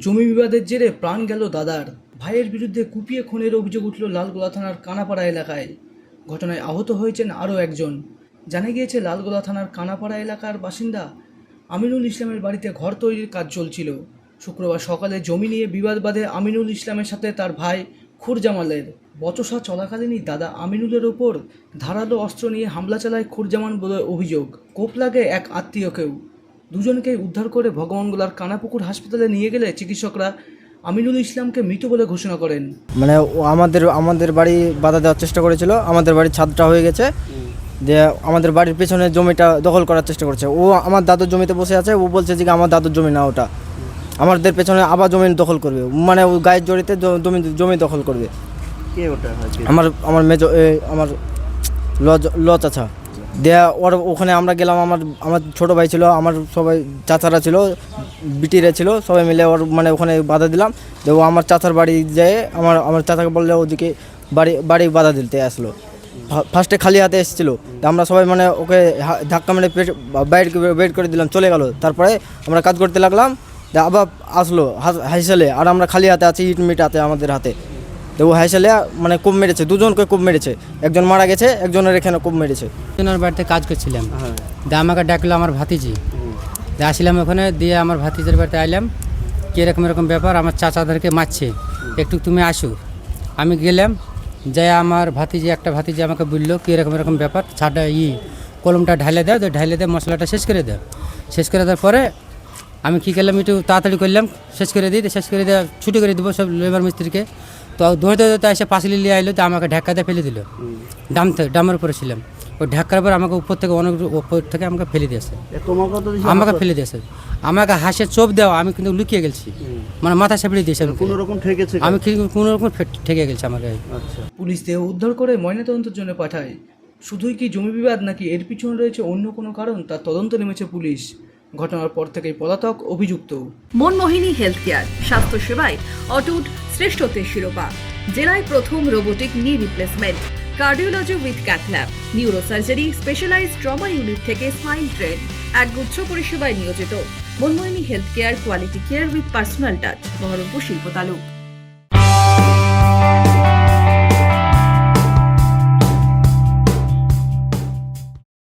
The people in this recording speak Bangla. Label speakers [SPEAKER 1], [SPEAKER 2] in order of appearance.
[SPEAKER 1] জমি বিবাদের জেরে প্রাণ গেল দাদার। ভাইয়ের বিরুদ্ধে কুপিয়ে খুনের অভিযোগ উঠল লালগোলা থানার কানাপাড়া এলাকায়। ঘটনায় আহত হয়েছেন আরও একজন। জানা গিয়েছে লালগোলা থানার কানাপাড়া এলাকার বাসিন্দা আমিনুল ইসলামের বাড়িতে ঘর তৈরির কাজ চলছিল। শুক্রবার সকালে জমি নিয়ে বিবাদ বাধে আমিনুল ইসলামের সাথে তার ভাই খুরজামালের। বচসা চলাকালীনই দাদা আমিনুলের ওপর ধারালো অস্ত্র নিয়ে হামলা চালায় খুরজামান বলে অভিযোগ। কোপ লাগে এক আত্মীয়কেও। দুজনকেই উদ্ধার করে ভগবানগোলার কানাপুকুর হাসপাতালে নিয়ে গেলে চিকিৎসকরা আমিনুল ইসলামকে মৃত বলে ঘোষণা করেন।
[SPEAKER 2] মানে আমাদের বাড়ি বাধা দেওয়ার চেষ্টা করেছিল। আমাদের বাড়ির ছাদটা হয়ে গেছে, দিয়ে আমাদের বাড়ির পেছনে জমিটা দখল করার চেষ্টা করছে। ও আমার দাদুর জমিতে বসে আছে, ও বলছে যে আমার দাদুর জমি না ওটা, আমাদের পেছনে আবার জমি দখল করবে, মানে ও গায়ের জড়িতে জমি দখল করবে।
[SPEAKER 3] কে ওটা?
[SPEAKER 2] আমার মেজো আমার লজ আচ্ছা দেয়া ওর ওখানে আমরা গেলাম। আমার ছোটো ভাই ছিল, আমার সবাই চাচারা ছিল, বিটিরা ছিল, সবাই মিলে ওর মানে ওখানে বাধা দিলাম। যে ও আমার চাচার বাড়ি যেয়ে আমার চাচাকে বললে ওদিকে বাড়ি বাধা দিতে আসলো। ফার্স্টে খালি হাতে এসেছিলো, আমরা সবাই মানে ওকে ধাক্কা মেরে বের করে দিলাম, চলে গেল। তারপরে আমরা কাজ করতে লাগলাম, আবার আসলো হাইসালে, আর আমরা খালি হাতে আছি, ইট মিট আছে আমাদের হাতে। তো ও হাইসালে মানে কোপ মেরেছে, দুজনকে কোপ মেরেছে, একজন মারা গেছে, একজনের এখানে কোপ মেরেছে।
[SPEAKER 4] ওনার বাড়িতে কাজ করছিলাম, দিয়ে আমাকে ডাকলো আমার ভাতিজি, দিয়ে আসলাম ওখানে, দিয়ে আমার ভাতিজির বাড়িতে আইলাম, কীরকম এরকম ব্যাপার, আমার চাচাদেরকে মারছে, একটু তুমি আসো। আমি গেলাম, যাই আমার একটা ভাতিজি আমাকে বললো কীরকম এরকম ব্যাপার, ছাটা কলমটা ঢালে দাও, ঢালে দেয় মশলাটা শেষ করে দেয়। শেষ করে দেওয়ার পরে আমি কী করলাম, একটু তাড়াতাড়ি করলাম, শেষ করে দেওয়া ছুটি করে দেবো সব লেবার মিস্ত্রিকে। তো দৌড়তে এসে পাশে নিয়ে আইলো, তো আমাকে ঢাকাতে ফেলে দিল। ডামের উপরে ছিলাম, ওই ঢাকার পর আমাকে উপর থেকে অনেক উপর থেকে আমাকে ফেলে দিয়েছে, আমাকে হাসে চোপ দেওয়া, আমি কিন্তু লুকিয়ে গেছি, মানে মাথা সাপড়ে দিয়েছে, আমি কোনো রকম ঠেকে গেছি আমাকে।
[SPEAKER 1] পুলিশ দেহ উদ্ধার করে ময়নাতদন্তের জন্য পাঠায়। শুধুই কি জমি বিবাদ নাকি এর পিছনে রয়েছে অন্য কোনো কারণ, তার তদন্ত নেমেছে পুলিশ। ঘটনার পর থেকেই পলাতক অভিযুক্ত।
[SPEAKER 5] মনমোহিনী হেলথ কেয়ার, স্বাস্থ্য সেবায় অটুট শ্রেষ্ঠত্বের শিরোপা, জেলায় প্রথম robotic knee replacement, cardiology with cath lab, neurosurgery, specialised trauma unit থেকে স্মাইল ট্রেন, একগুচ্ছ পরিষেবায় নিয়োজিত। Manmohini health care, quality care with personal touch, Baharampur শিল্প তালুক।